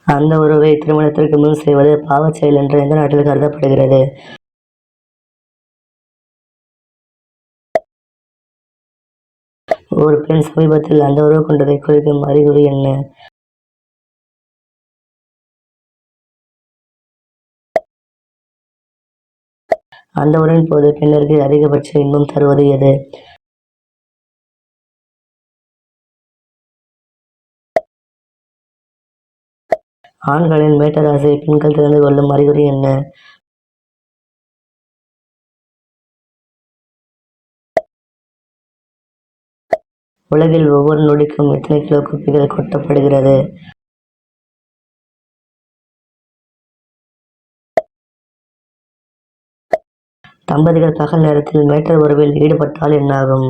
அந்த உறவை திருமணத்திற்கு முன் செய்வது பாவச் செயல் என்று எந்த நாட்டில் கருதப்படுகிறது? ஒரு பெண் சமீபத்தில் அந்த உறவு கொண்டதை குறிக்கும் அறிகுறி என்ன? அந்த உறவின் போது பெண்ணிற்கு அதிகபட்ச இன்பம் தருவது எது? ஆண்களின் மேட்டராசை பெண்கள் தெரிந்து கொள்ளும் அறிகுறி என்ன? உலகில் ஒவ்வொரு நொடிக்கும் எத்தனை கிலோ குப்பைகள் கொட்டப்படுகிறது? தம்பதிகள் பகல் நேரத்தில் மேட்டர் உறவில் ஈடுபட்டால் என்னாகும்?